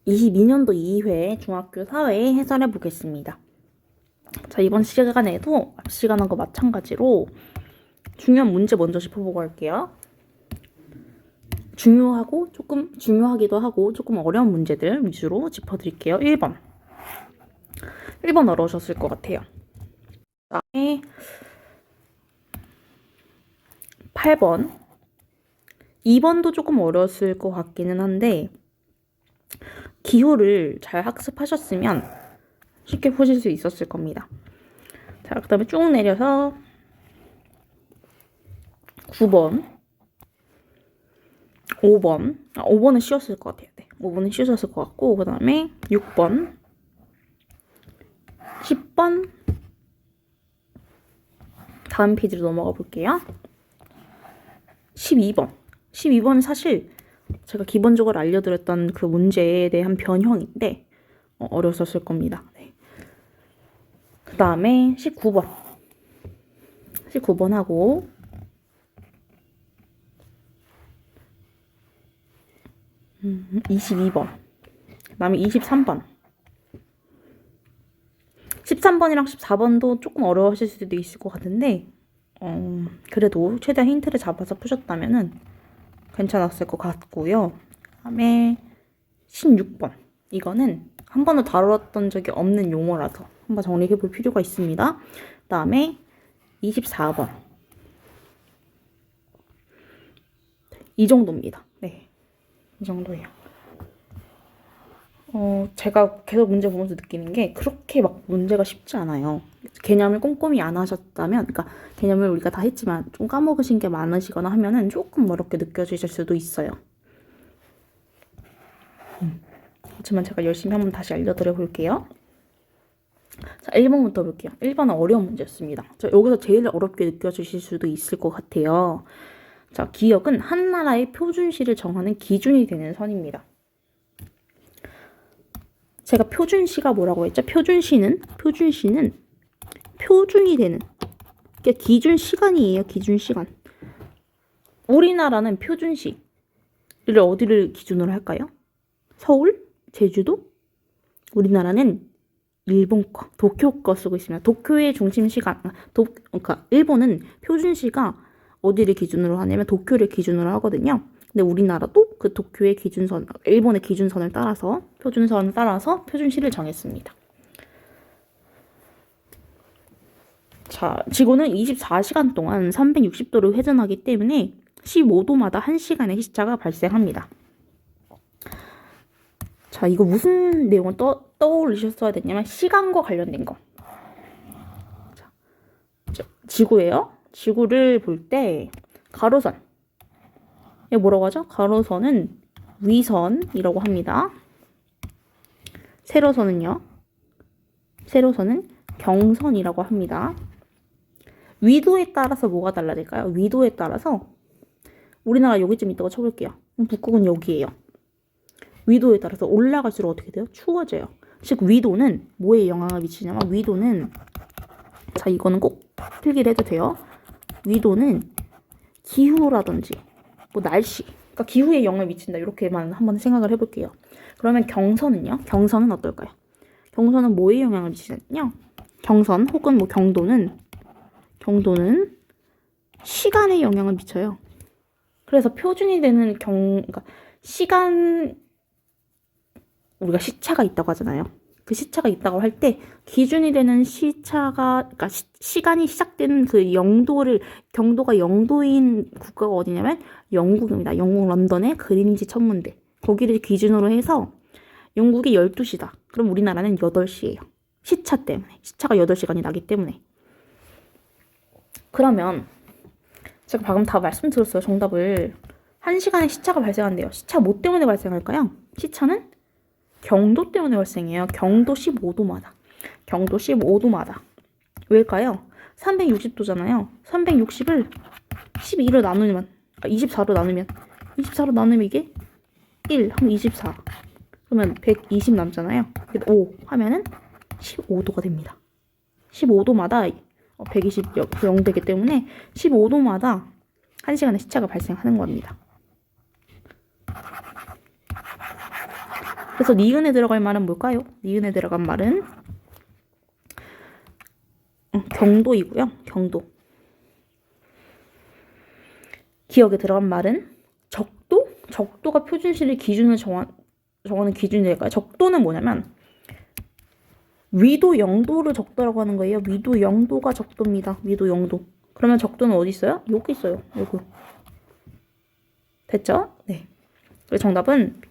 22년도 2회 중학교 사회 해설해 보겠습니다. 자, 이번 시간에도 앞 시간하고 마찬가지로 중요한 문제 먼저 짚어보고 할게요. 중요하기도 하고 조금 어려운 문제들 위주로 짚어드릴게요. 1번 어려우셨을 것 같아요. 그다음에 8번 2번도 조금 어려웠을 것 같기는 한데 기호를 잘 학습하셨으면 쉽게 푸실 수 있었을 겁니다. 자, 그 다음에 쭉 내려서 9번 5번은 쉬웠을 것 같아요. 네, 5번은 쉬우셨을 것 같고, 그 다음에 6번 10번 다음 페이지로 넘어가 볼게요. 12번은 사실 제가 기본적으로 알려드렸던 그 문제에 대한 변형인데 어려웠을 겁니다. 네. 그 다음에 19번하고 22번 그 다음에 23번 13번이랑 14번도 조금 어려우실 수도 있을 것 같은데 그래도 최대한 힌트를 잡아서 푸셨다면은 괜찮았을 것 같고요. 그다음에 16번 이거는 한 번도 다뤘던 적이 없는 용어라서 한번 정리해 볼 필요가 있습니다. 그다음에 24번 이 정도입니다. 네, 이 정도예요. 제가 계속 문제 보면서 느끼는 게 그렇게 막 문제가 쉽지 않아요. 개념을 꼼꼼히 안 하셨다면, 그러니까 개념을 우리가 다 했지만 좀 까먹으신 게 많으시거나 하면은 조금 어렵게 느껴지실 수도 있어요. 하지만 제가 열심히 한번 다시 알려드려 볼게요. 자, 1번부터 볼게요. 1번은 어려운 문제였습니다. 여기서 제일 어렵게 느껴지실 수도 있을 것 같아요. 자, 기역은 한 나라의 표준시를 정하는 기준이 되는 선입니다. 제가 표준시가 뭐라고 했죠? 표준시는 표준이 되는, 그러니까 기준 시간이에요. 기준 시간. 우리나라는 표준시를 어디를 기준으로 할까요? 서울? 제주도? 우리나라는 일본 거, 도쿄 거 쓰고 있습니다. 도쿄의 중심 시간, 그러니까 일본은 표준시가 어디를 기준으로 하냐면 도쿄를 기준으로 하거든요. 근데 우리나라도 그 도쿄의 기준선, 일본의 기준선을 따라서 표준선을 따라서 표준시를 정했습니다. 자, 지구는 24시간 동안 360도를 회전하기 때문에 15도마다 1시간의 시차가 발생합니다. 자, 이거 무슨 내용을 떠올리셨어야 됐냐면 시간과 관련된 거. 자, 지구예요. 지구를 볼 때 가로선. 이게 뭐라고 하죠? 가로선은 위선이라고 합니다. 세로선은 경선이라고 합니다. 위도에 따라서 뭐가 달라질까요? 위도에 따라서 우리나라 여기쯤 있다고 쳐볼게요. 북극은 여기예요. 위도에 따라서 올라갈수록 어떻게 돼요? 추워져요. 즉 위도는 뭐에 영향을 미치냐면 위도는, 자, 이거는 꼭 필기를 해도 돼요. 위도는 기후라든지 뭐 날씨, 그러니까 기후에 영향을 미친다, 이렇게만 한번 생각을 해볼게요. 그러면 경선은요? 경선은 어떨까요? 경선은 뭐에 영향을 미치냐면요, 경선 혹은 뭐 경도는 시간에 영향을 미쳐요. 그래서 표준이 되는 그러니까 시간, 우리가 시차가 있다고 하잖아요. 그 시차가 있다고 할 때 기준이 되는 시차가, 그러니까 시간이 시작되는 그 경도가 0도인 국가가 어디냐면 영국입니다. 영국 런던의 그린지 천문대. 거기를 기준으로 해서 영국이 12시다. 그럼 우리나라는 8시예요. 시차 때문에. 시차가 8시간이 나기 때문에. 그러면 제가 방금 다 말씀드렸어요. 정답을. 1시간의 시차가 발생한대요. 시차 뭐 때문에 발생할까요? 시차는 경도 때문에 발생해요. 경도 15도마다. 왜일까요? 360도잖아요. 360을 12로 나누면, 24로 나누면 이게 1 하면 24. 그러면 120 남잖아요. 5 하면은 15도가 됩니다. 15도마다 120 0되기 때문에 15도마다 1시간의 시차가 발생하는 겁니다. 그래서 니은에 들어갈 말은 뭘까요? 니은에 들어간 말은 경도이고요. 경도. 기억에 들어간 말은 적도? 적도가 표준시를 기준을 정하는 기준이 될까요? 적도는 뭐냐면 위도 0도를 적도라고 하는 거예요. 위도 0도가 적도입니다. 위도 0도. 그러면 적도는 어디 있어요? 여기 있어요. 여기. 됐죠? 네. 그래서 정답은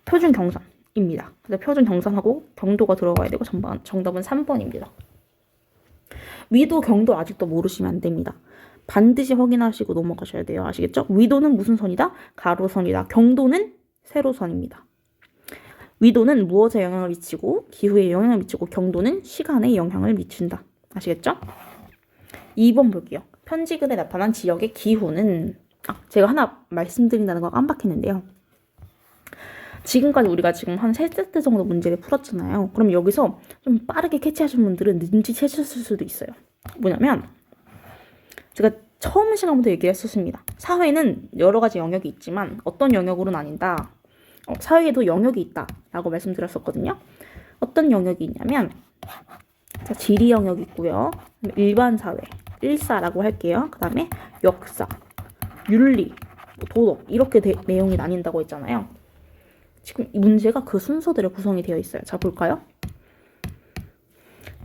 표준 경산입니다. 그래서 표준 경산하고 경도가 들어가야 되고 정답은 3번입니다. 위도, 경도 아직도 모르시면 안 됩니다. 반드시 확인하시고 넘어가셔야 돼요. 아시겠죠? 위도는 무슨 선이다? 가로선이다. 경도는 세로선입니다. 위도는 무엇에 영향을 미치고 기후에 영향을 미치고 경도는 시간에 영향을 미친다. 아시겠죠? 2번 볼게요. 편지글에 나타난 지역의 기후는 제가 하나 말씀드린다는 거 깜빡했는데요. 지금까지 우리가 지금 한 3세트 정도 문제를 풀었잖아요. 그럼 여기서 좀 빠르게 캐치하신 분들은 눈치채셨을 수도 있어요. 뭐냐면 제가 처음 시간부터 얘기했었습니다. 사회는 여러 가지 영역이 있지만 어떤 영역으로는 아니다. 사회에도 영역이 있다라고 말씀드렸었거든요. 어떤 영역이 있냐면 지리 영역이 있고요. 일반 사회, 일사라고 할게요. 그 다음에 역사, 윤리, 도덕 이렇게 내용이 나뉜다고 했잖아요. 지금 이 문제가 그 순서대로 구성이 되어 있어요. 자, 볼까요?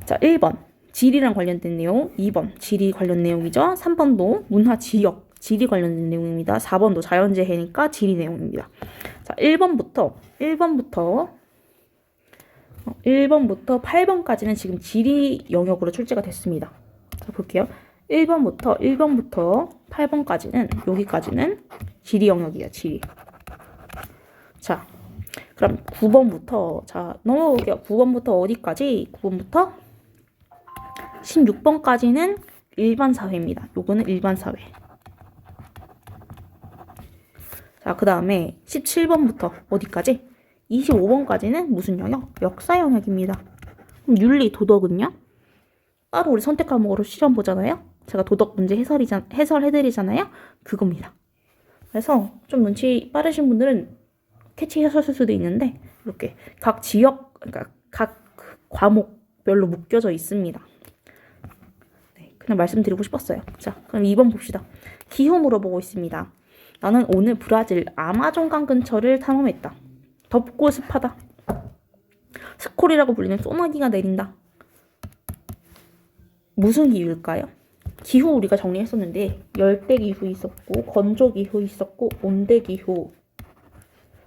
자, 1번 지리랑 관련된 내용, 2번 지리 관련 내용이죠. 3번도 문화 지역, 지리 관련된 내용입니다. 4번도 자연재해니까 지리 내용입니다. 자, 1번부터 8번까지는 지금 지리 영역으로 출제가 됐습니다. 자, 볼게요. 1번부터 8번까지는 여기까지는 지리 영역이에요. 지리. 자, 그럼 9번부터 자 넘어볼게요. 9번부터 어디까지? 9번부터 16번까지는 일반 사회입니다. 요거는 일반 사회. 자, 그 다음에 17번부터 어디까지? 25번까지는 무슨 영역? 역사 영역입니다. 그럼 윤리, 도덕은요? 따로 우리 선택 과목으로 시험 보잖아요. 제가 도덕 문제 해설해드리잖아요. 그겁니다. 그래서 좀 눈치 빠르신 분들은 캐치하셨을 수도 있는데 이렇게 각 지역, 그러니까 각 과목별로 묶여져 있습니다. 네, 그냥 말씀드리고 싶었어요. 자, 그럼 2번 봅시다. 기후 물어보고 있습니다. 나는 오늘 브라질 아마존강 근처를 탐험했다. 덥고 습하다. 스콜이라고 불리는 소나기가 내린다. 무슨 기후일까요? 기후 우리가 정리했었는데 열대 기후 있었고 건조 기후 있었고 온대 기후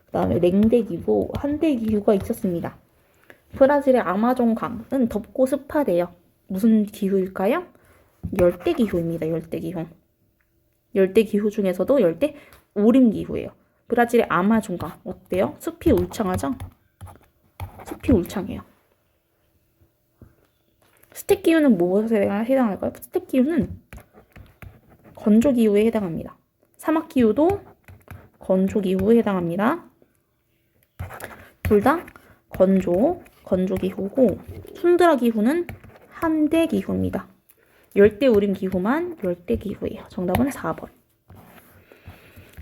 그 다음에 냉대 기후, 한대 기후가 있었습니다. 브라질의 아마존 강은 덥고 습하대요. 무슨 기후일까요? 열대 기후입니다. 열대 기후. 열대 기후 중에서도 열대 우림 기후예요. 브라질의 아마존 강 어때요? 숲이 울창하죠? 숲이 울창해요. 스택 기후는 무엇에 해당할까요? 스택 기후는 건조 기후에 해당합니다. 사막 기후도 건조 기후에 해당합니다. 둘 다 건조 기후고 툰드라 기후는 한대 기후입니다. 열대 우림 기후만 열대 기후예요. 정답은 4번.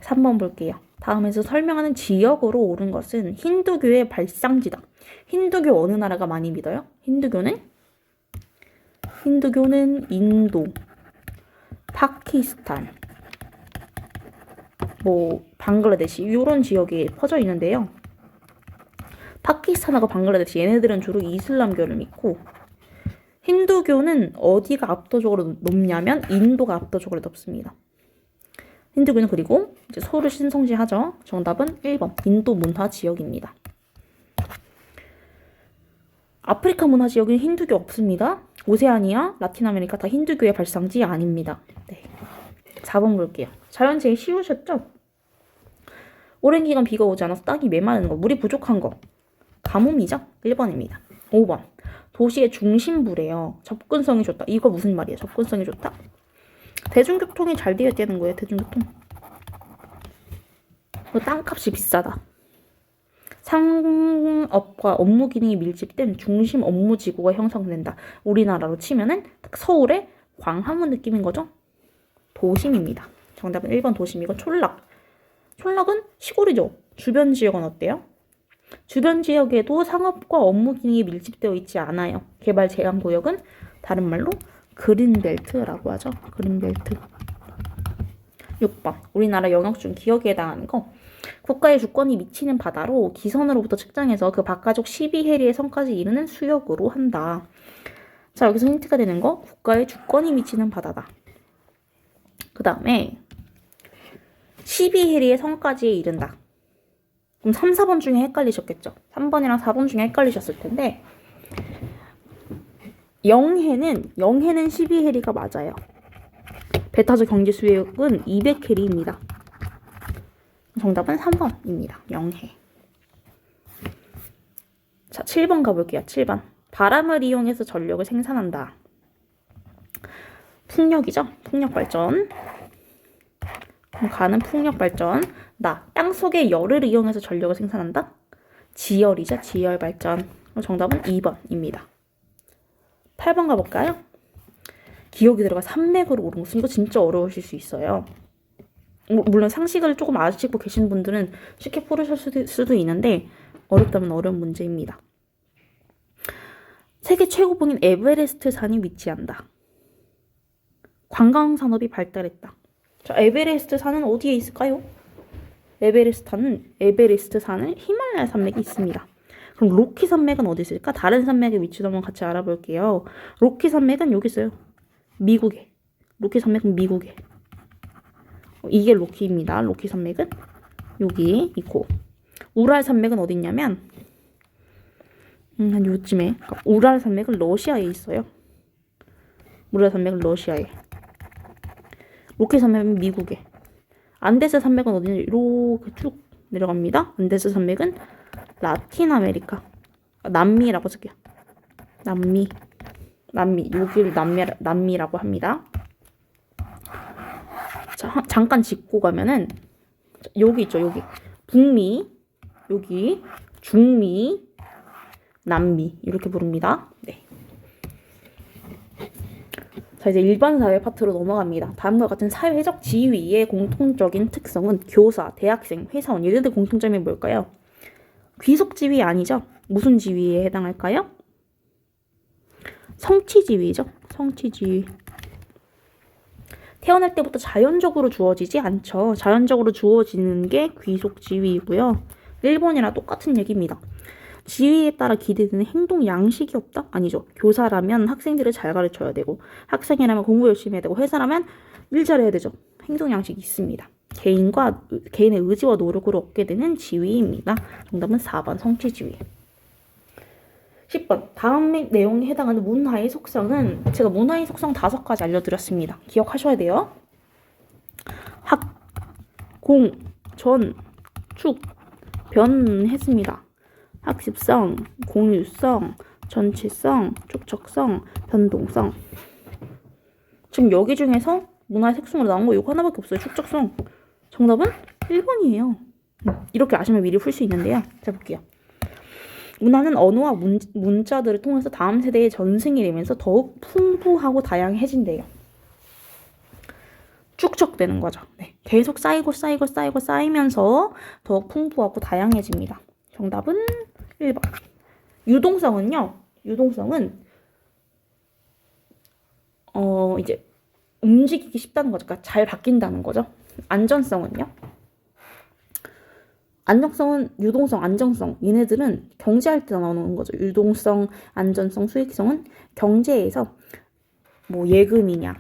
3번 볼게요. 다음에서 설명하는 지역으로 옳은 것은 힌두교의 발상지다. 힌두교 어느 나라가 많이 믿어요? 힌두교는 인도, 파키스탄, 방글라데시 이런 지역에 퍼져 있는데요. 파키스탄하고 방글라데시 얘네들은 주로 이슬람교를 믿고 힌두교는 어디가 압도적으로 높냐면 인도가 압도적으로 높습니다. 힌두교는 그리고 이제 소를 신성시하죠. 정답은 1번 인도 문화 지역입니다. 아프리카 문화 지역은 힌두교 없습니다. 오세아니아, 라틴 아메리카 다 힌두교의 발상지 아닙니다. 네. 4번 볼게요. 자연재해 쉬우셨죠? 오랜 기간 비가 오지 않아서 땅이 메마르는 거, 물이 부족한 거. 가뭄이죠? 1번입니다. 5번. 도시의 중심부래요. 접근성이 좋다. 이거 무슨 말이에요? 접근성이 좋다? 대중교통이 잘 되어야 되는 거예요. 대중교통. 땅값이 비싸다. 상업과 업무 기능이 밀집된 중심 업무 지구가 형성된다. 우리나라로 치면은 딱 서울의 광화문 느낌인 거죠? 도심입니다. 정답은 1번 도심이고 촌락. 촌락은 시골이죠. 주변 지역은 어때요? 주변 지역에도 상업과 업무 기능이 밀집되어 있지 않아요. 개발 제한 구역은 다른 말로 그린벨트라고 하죠. 그린벨트. 6번. 우리나라 영역 중 기역에 해당하는 거. 국가의 주권이 미치는 바다로 기선으로부터 측정해서 그 바깥쪽 12해리의 선까지 이르는 수역으로 한다. 자, 여기서 힌트가 되는 거. 국가의 주권이 미치는 바다다. 그 다음에 12해리의 선까지에 이른다. 그럼 3, 4번 중에 헷갈리셨겠죠? 3번이랑 4번 중에 헷갈리셨을 텐데 영해는 12해리가 맞아요. 배타적 경제 수역은 200해리입니다. 정답은 3번입니다. 영해. 자, 7번 가볼게요. 7번. 바람을 이용해서 전력을 생산한다. 풍력이죠? 풍력 발전. 가는 풍력 발전. 땅속의 열을 이용해서 전력을 생산한다. 지열이죠. 지열 발전. 정답은 2번입니다. 8번 가볼까요? 기억이 들어가 산맥으로 오른 곳은 이거 진짜 어려우실 수 있어요. 물론 상식을 조금 아시고 계신 분들은 쉽게 풀으실 수도 있는데 어렵다면 어려운 문제입니다. 세계 최고봉인 에베레스트 산이 위치한다. 관광 산업이 발달했다. 자, 에베레스트 산은 어디에 있을까요? 에베레스트 산은 히말라야 산맥이 있습니다. 그럼 로키 산맥은 어디 있을까? 다른 산맥의 위치도 한번 같이 알아볼게요. 로키 산맥은 여기 있어요. 미국에. 로키 산맥은 미국에. 이게 로키입니다. 로키 산맥은 여기 있고, 우랄 산맥은 어디 있냐면 한 요쯤에. 우랄 산맥은 러시아에 있어요. 우랄 산맥은 러시아에. 로키 산맥은 미국에. 안데스 산맥은 어디냐? 이렇게 쭉 내려갑니다. 안데스 산맥은 라틴 아메리카. 남미라고 쓸게요. 남미. 여기를 남미라고 합니다. 자, 잠깐 짚고 가면은 여기 있죠. 여기 북미, 여기 중미, 남미 이렇게 부릅니다. 네. 자, 이제 일반 사회 파트로 넘어갑니다. 다음과 같은 사회적 지위의 공통적인 특성은 교사, 대학생, 회사원 얘네들 공통점이 뭘까요? 귀속 지위 아니죠? 무슨 지위에 해당할까요? 성취 지위죠. 성취 지위. 태어날 때부터 자연적으로 주어지지 않죠. 자연적으로 주어지는 게 귀속 지위이고요. 1번이랑 똑같은 얘기입니다. 지위에 따라 기대되는 행동 양식이 없다? 아니죠. 교사라면 학생들을 잘 가르쳐야 되고, 학생이라면 공부 열심히 해야 되고, 회사라면 일 잘해야 되죠. 행동 양식이 있습니다. 개인의 의지와 노력으로 얻게 되는 지위입니다. 정답은 4번 성취 지위. 10번. 다음 내용에 해당하는 문화의 속성은 제가 문화의 속성 5가지 알려드렸습니다. 기억하셔야 돼요. 학, 공, 전, 축, 변 했습니다. 학습성, 공유성, 전체성, 축적성, 변동성. 지금 여기 중에서 문화의 속성으로 나온 거 이거 하나밖에 없어요. 축적성. 정답은 1번이에요. 이렇게 아시면 미리 풀 수 있는데요. 자, 볼게요. 문화는 언어와 문자들을 통해서 다음 세대의 전승이 되면서 더욱 풍부하고 다양해진대요. 축적되는 거죠. 네. 계속 쌓이면서 더욱 풍부하고 다양해집니다. 정답은 1번. 유동성은 이제 움직이기 쉽다는 거죠. 그러니까 잘 바뀐다는 거죠. 안전성은요? 안정성은 유동성, 안정성. 얘네들은 경제할 때 나오는 거죠. 유동성, 안전성, 수익성은 경제에서 뭐 예금이냐,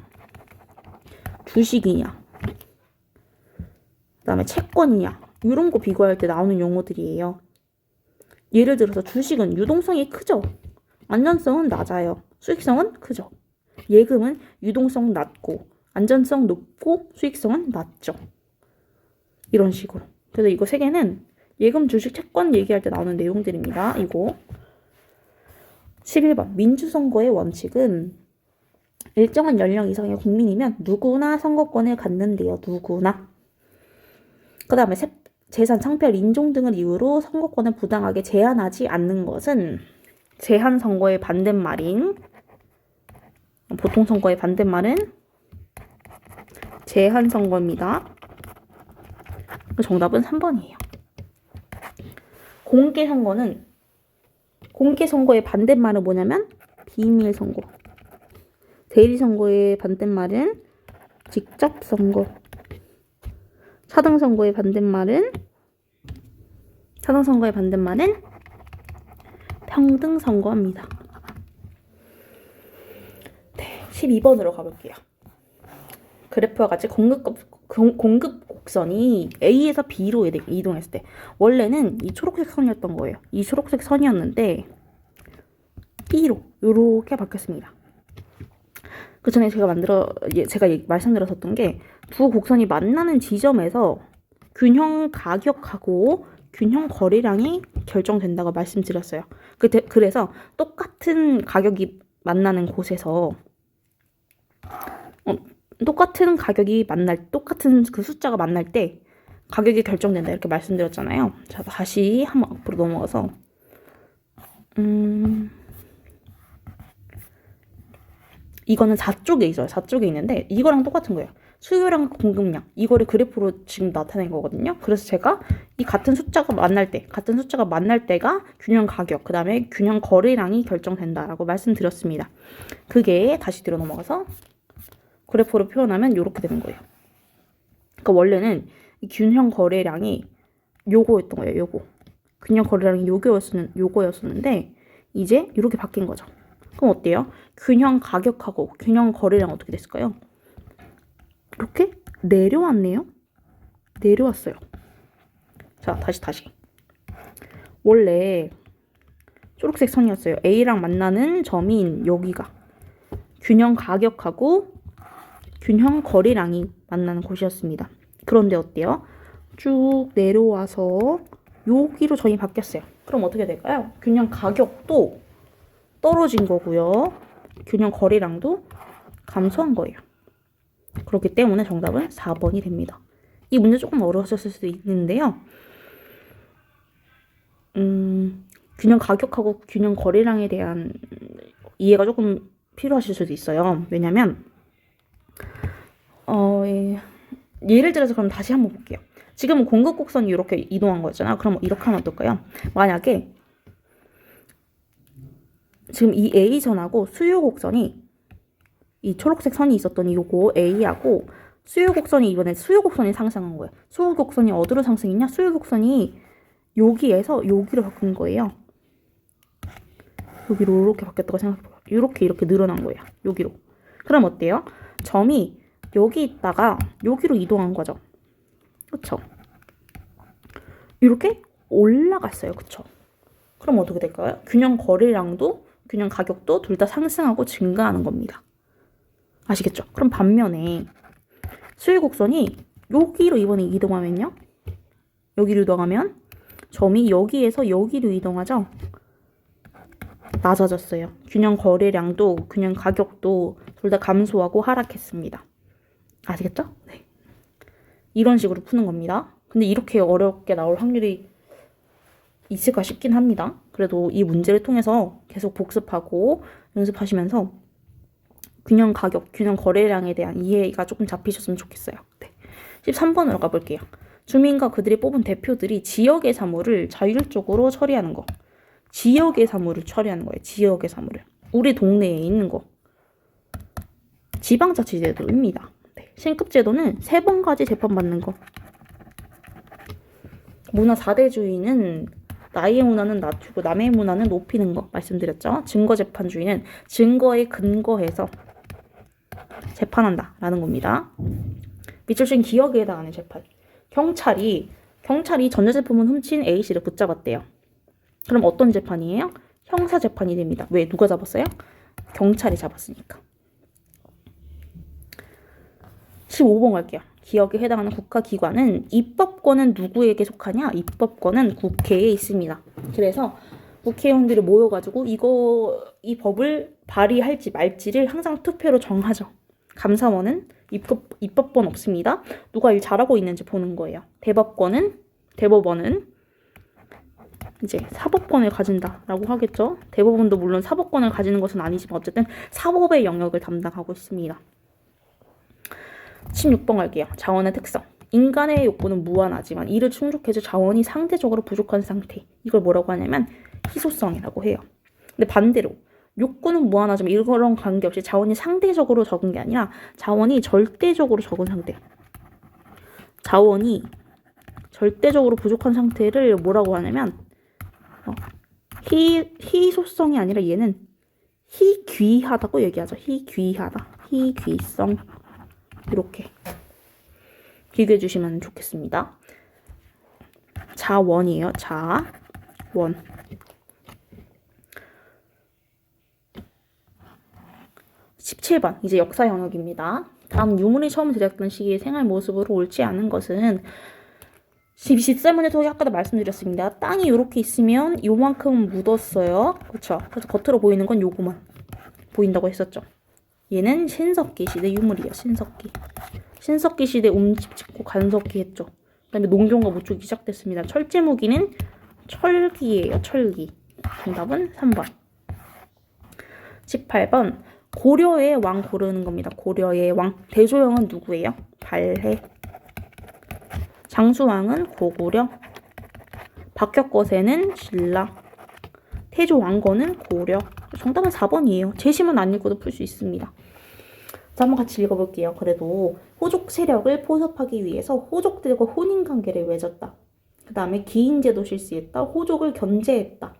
주식이냐, 그다음에 채권이냐 이런 거 비교할 때 나오는 용어들이에요. 예를 들어서 주식은 유동성이 크죠. 안전성은 낮아요. 수익성은 크죠. 예금은 유동성 낮고 안전성 높고 수익성은 낮죠. 이런 식으로. 그래서 이거 3개는 예금, 주식, 채권 얘기할 때 나오는 내용들입니다. 이거 11번. 민주선거의 원칙은 일정한 연령 이상의 국민이면 누구나 선거권을 갖는데요. 누구나. 그 다음에 재산, 상별, 인종 등을 이유로 선거권을 부당하게 제한하지 않는 것은 제한 선거의 반대말인 보통 선거의 반대말은 제한 선거입니다. 정답은 3번이에요. 공개 선거의 반대말은 뭐냐면 비밀 선거. 대리 선거의 반대말은 직접 선거. 사당 선거의 반대말은 평등 선거입니다. 네, 12번으로 가볼게요. 그래프와 같이 공급 곡선이 A에서 B로 이동했을 때 원래는 이 초록색 선이었던 거예요. 이 초록색 선이었는데 B로 이렇게 바뀌었습니다. 그 전에 제가 말씀드렸었던 게 두 곡선이 만나는 지점에서 균형 가격하고 균형 거래량이 결정된다고 말씀드렸어요. 그래서 똑같은 가격이 만나는 곳에서 똑같은 그 숫자가 만날 때 가격이 결정된다 이렇게 말씀드렸잖아요. 자, 다시 한번 앞으로 넘어가서 이거는 4쪽에 있어요. 4쪽에 있는데 이거랑 똑같은 거예요. 수요랑 공급량 이거를 그래프로 지금 나타낸 거거든요. 그래서 제가 이 같은 숫자가 만날 때가 균형 가격 그 다음에 균형 거래량이 결정된다라고 말씀드렸습니다. 그게 다시 뒤로 넘어가서 그래프로 표현하면 이렇게 되는 거예요. 그러니까 원래는 이 균형 거래량이 요거였던 거예요. 요거 균형 거래량이 요거였었는데 이제 이렇게 바뀐 거죠. 그럼 어때요? 균형 가격하고 균형 거래량 어떻게 됐을까요? 이렇게 내려왔네요. 내려왔어요. 자, 다시. 원래 초록색 선이었어요. A랑 만나는 점인 여기가 균형 가격하고 균형 거래량이 만나는 곳이었습니다. 그런데 어때요? 쭉 내려와서 여기로 점이 바뀌었어요. 그럼 어떻게 될까요? 균형 가격도 떨어진 거고요. 균형 거래량도 감소한 거예요. 그렇기 때문에 정답은 4번이 됩니다. 이 문제 조금 어려웠을 수도 있는데요. 균형 가격하고 균형 거래량에 대한 이해가 조금 필요하실 수도 있어요. 왜냐면 예를 들어서 그럼 다시 한번 볼게요. 지금은 공급 곡선이 이렇게 이동한 거였잖아요. 그럼 이렇게 하면 어떨까요? 만약에 지금 이 A선하고 수요 곡선이 이 초록색 선이 있었던 요거 A하고 수요 곡선이 이번에 수요 곡선이 상승한 거예요. 수요 곡선이 어디로 상승했냐? 수요 곡선이 여기에서 여기로 바꾼 거예요. 여기로 이렇게 바뀌었다고 생각해봐요. 이렇게 늘어난 거예요. 여기로. 그럼 어때요? 점이 여기 있다가 여기로 이동한 거죠. 그쵸? 이렇게 올라갔어요. 그쵸? 그럼 어떻게 될까요? 균형 거래량도 균형 가격도 둘 다 상승하고 증가하는 겁니다. 아시겠죠? 그럼 반면에 수요 곡선이 여기로 이번에 이동하면요. 여기로 이동하면 점이 여기에서 여기로 이동하죠. 낮아졌어요. 균형 거래량도 균형 가격도 둘 다 감소하고 하락했습니다. 아시겠죠? 네. 이런 식으로 푸는 겁니다. 근데 이렇게 어렵게 나올 확률이 있을까 싶긴 합니다. 그래도 이 문제를 통해서 계속 복습하고 연습하시면서 균형 가격, 균형 거래량에 대한 이해가 조금 잡히셨으면 좋겠어요. 네. 13번으로 가볼게요. 주민과 그들이 뽑은 대표들이 지역의 사무를 자율적으로 처리하는 거. 지역의 사무를 처리하는 거예요. 지역의 사무를. 우리 동네에 있는 거. 지방자치제도입니다. 네. 신급제도는 3번까지 재판받는 거. 문화 4대주의는 나의 문화는 낮추고 남의 문화는 높이는 거 말씀드렸죠. 증거재판주의는 증거에 근거해서 재판한다 라는 겁니다. 미술적인 기억에 해당하는 재판. 경찰이 전자제품을 훔친 A씨를 붙잡았대요. 그럼 어떤 재판이에요? 형사재판이 됩니다. 왜? 누가 잡았어요? 경찰이 잡았으니까. 15번 갈게요. 기억에 해당하는 국가기관은 입법권은 누구에게 속하냐? 입법권은 국회에 있습니다. 그래서 국회의원들이 모여가지고 이 법을 발의할지 말지를 항상 투표로 정하죠. 감사원은 입법권 없습니다. 누가 일 잘하고 있는지 보는 거예요. 대법원은 이제 사법권을 가진다라고 하겠죠. 대법원도 물론 사법권을 가지는 것은 아니지만 어쨌든 사법의 영역을 담당하고 있습니다. 16번 갈게요. 자원의 특성. 인간의 욕구는 무한하지만 이를 충족해줄 자원이 상대적으로 부족한 상태. 이걸 뭐라고 하냐면 희소성이라고 해요. 근데 반대로 욕구는 무한하지만 이거랑 관계없이 자원이 상대적으로 적은 게 아니라 자원이 절대적으로 적은 상태. 자원이 절대적으로 부족한 상태를 뭐라고 하냐면 희소성이 아니라 얘는 희귀하다고 얘기하죠. 희귀하다. 희귀성. 이렇게 비교해 주시면 좋겠습니다. 자원이에요. 자원. (17번) 이제 역사 영역입니다. 다음 유물이 처음 제작된 시기의 생활 모습으로 옳지 않은 것은 13문제 토기 아까도 말씀드렸습니다. 땅이 이렇게 있으면 요만큼 묻었어요. 그렇죠? 그래서 겉으로 보이는 건 요거만 보인다고 했었죠. 얘는 신석기 시대 유물이에요. 신석기 시대 움집 짓고 간석기 했죠. 그 다음에 농경과 모축이 시작됐습니다. 철제 무기는 철기예요. 철기. 정답은 3번. 18번 고려의 왕 고르는 겁니다. 고려의 왕. 대조영은 누구예요? 발해. 장수왕은 고구려. 박혁거세는 신라. 태조왕건은 고려. 정답은 4번이에요. 제시문 안 읽고도 풀 수 있습니다. 자, 한번 같이 읽어볼게요. 그래도 호족 세력을 포섭하기 위해서 호족들과 혼인관계를 맺었다. 그 다음에 기인제도 실시했다. 호족을 견제했다.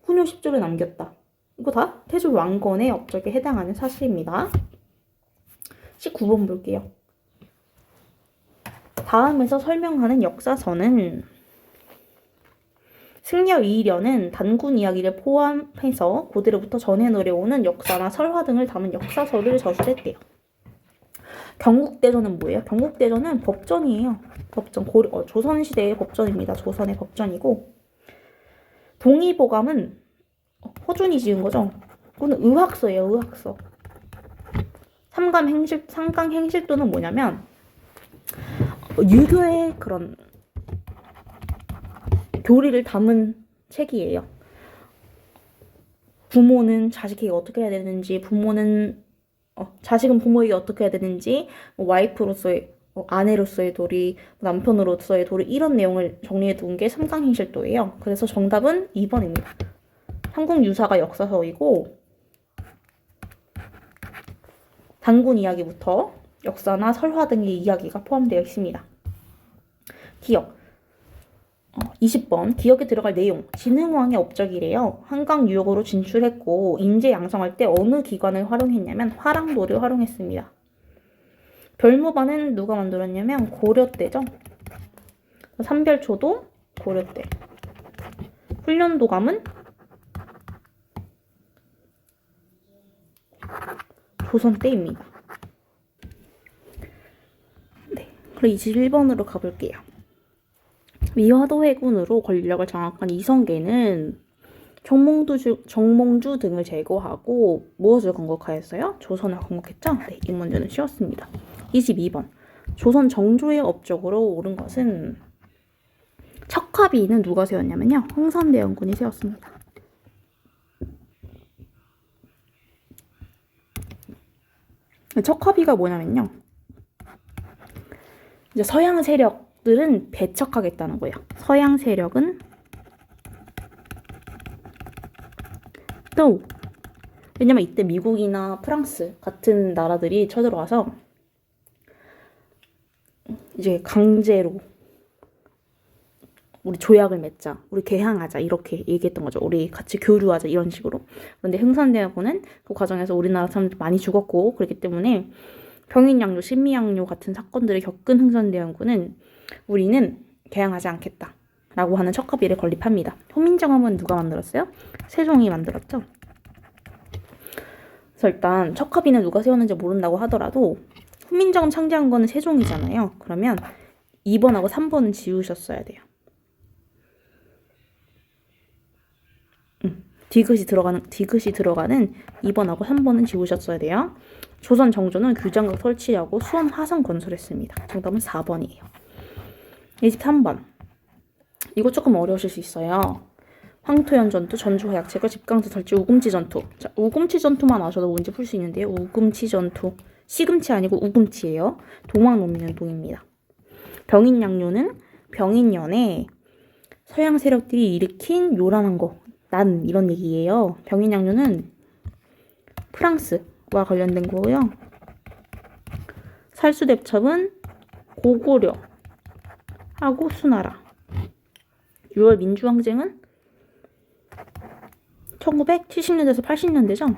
훈요 10조를 남겼다. 이거 다 태조왕건의 업적에 해당하는 사실입니다. 19번 볼게요. 다음에서 설명하는 역사서는 승려 이련은 단군 이야기를 포함해서 고대로부터 전해 내려오는 역사나 설화 등을 담은 역사서를 저술했대요. 경국대전은 뭐예요? 경국대전은 법전이에요. 법전. 조선시대의 법전입니다. 조선의 법전이고, 동의보감은 허준이 지은 거죠. 그거는 의학서예요. 의학서. 삼강행실도는 뭐냐면 유교의 그런 교리를 담은 책이에요. 부모는 자식에게 어떻게 해야 되는지, 자식은 부모에게 어떻게 해야 되는지, 와이프로서의, 아내로서의 도리, 남편으로서의 도리, 이런 내용을 정리해 둔 게 삼강행실도예요. 그래서 정답은 2번입니다. 삼국유사가 역사서이고, 단군 이야기부터 역사나 설화 등의 이야기가 포함되어 있습니다. 기억. 20번 기억에 들어갈 내용. 진흥왕의 업적이래요. 한강 유역으로 진출했고 인재 양성할 때 어느 기관을 활용했냐면 화랑도를 활용했습니다. 별무반은 누가 만들었냐면 고려 때죠. 삼별초도 고려 때. 훈련도감은 조선 때입니다. 네, 그럼 21번으로 가볼게요. 위화도 해군으로 권력을 장악한 이성계는 정몽주 등을 제거하고 무엇을 건국하였어요? 조선을 건국했죠? 네, 이 문제는 쉬웠습니다. 22번 조선 정조의 업적으로 오른 것은 척화비는 누가 세웠냐면요. 흥선대원군이 세웠습니다. 척화비가 뭐냐면요. 이제 서양 세력들은 배척하겠다는 거예요. 서양 세력은 왜냐면 이때 미국이나 프랑스 같은 나라들이 쳐들어와서 이제 강제로 우리 조약을 맺자, 우리 개항하자 이렇게 얘기했던 거죠. 우리 같이 교류하자 이런 식으로. 그런데 흥선대원군은 그 과정에서 우리나라 사람들 많이 죽었고 그렇기 때문에 평인양요, 신미양요 같은 사건들을 겪은 흥선대원군은 우리는 개항하지 않겠다 라고 하는 척화비를 건립합니다. 훈민정음은 누가 만들었어요? 세종이 만들었죠. 그래서 일단 척화비는 누가 세웠는지 모른다고 하더라도 훈민정음 창제한 거는 세종이잖아요. 그러면 2번하고 3번은 지우셨어야 돼요. 디귿이 들어가는 2번하고 3번은 지우셨어야 돼요. 조선 정조는 규장각 설치하고 수원 화성 건설했습니다. 정답은 4번이에요. 23번. 이거 조금 어려우실 수 있어요. 황토현 전투, 전주화약체가 집강도 설치, 우금치 전투. 자, 우금치 전투만 아셔도 뭔지 풀 수 있는데요. 우금치 전투. 시금치 아니고 우금치예요. 동학농민운동입니다. 병인양요는 병인년에 서양 세력들이 일으킨 요란한 거, 난 이런 얘기예요. 병인양요는 프랑스와 관련된 거고요. 살수대첩은 고구려하고 수나라. 6월 민주항쟁은 1970년대에서 80년대죠.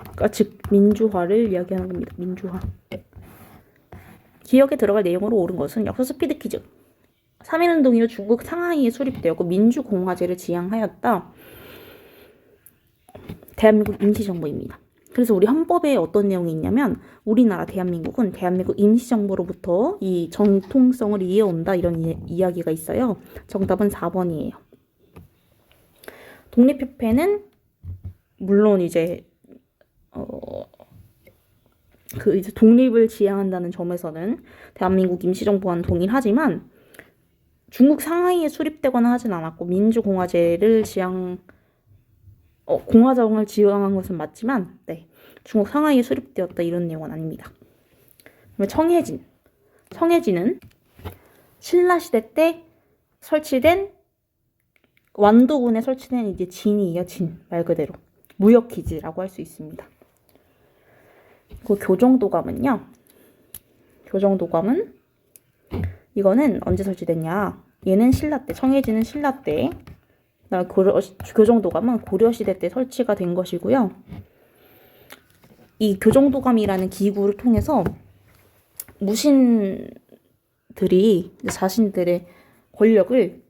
그러니까 즉 민주화를 이야기하는 겁니다. 민주화. 기억에 들어갈 내용으로 옳은 것은 역사 스피드 퀴즈. 3.1운동 이후 중국 상하이에 수립되었고 민주공화제를 지향하였다. 대한민국 임시정부입니다. 그래서 우리 헌법에 어떤 내용이 있냐면 우리나라 대한민국은 대한민국 임시정부로부터 이 정통성을 이어온다 이런 이야기가 있어요. 정답은 4번이에요. 독립협회는 물론 이제 이제 독립을 지향한다는 점에서는 대한민국 임시정부와는 동일하지만 중국 상하이에 수립되거나 하진 않았고 민주공화제를 공화정을 지향한 것은 맞지만 네, 중국 상하이에 수립되었다 이런 내용은 아닙니다. 그러면 청해진은 신라시대 때 설치된 완도군에 설치된 이제 진이에요. 진 말 그대로 무역기지라고 할 수 있습니다. 그 교정도감은 이거는 언제 설치됐냐? 얘는 신라 때, 청해진은 신라 때, 교정도감은 고려시대 때 설치가 된 것이고요. 이 교정도감이라는 기구를 통해서 무신들이 자신들의 권력을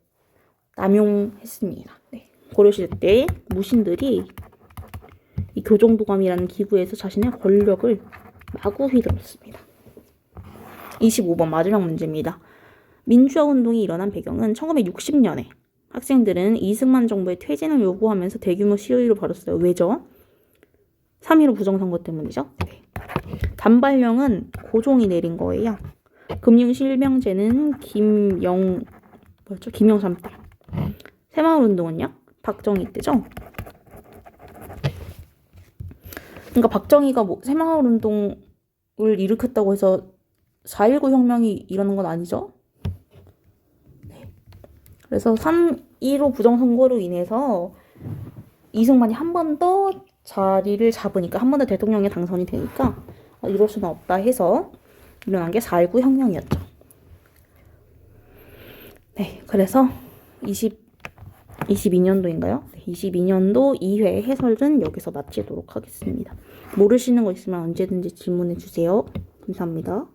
남용했습니다. 네. 고려시대 때 무신들이 이 교정도감이라는 기구에서 자신의 권력을 마구 휘둘렀습니다. 25번 마지막 문제입니다. 민주화 운동이 일어난 배경은 1960년에 학생들은 이승만 정부의 퇴진을 요구하면서 대규모 시위를 벌였어요. 왜죠? 3.15 부정선거 때문이죠. 네. 단발령은 고종이 내린 거예요. 금융실명제는 김영삼 때. 새마을운동은요? 박정희 때죠. 그러니까 박정희가 새마을운동을 일으켰다고 해서 4.19 혁명이 일어난 건 아니죠. 네. 그래서 3.15 부정선거로 인해서 이승만이 한 번 더 자리를 잡으니까 한 번 더 대통령에 당선이 되니까 이럴 수는 없다 해서 일어난 게 4.19 혁명이었죠. 네, 그래서 22년도인가요? 네, 22년도 2회 해설은 여기서 마치도록 하겠습니다. 모르시는 거 있으면 언제든지 질문해 주세요. 감사합니다.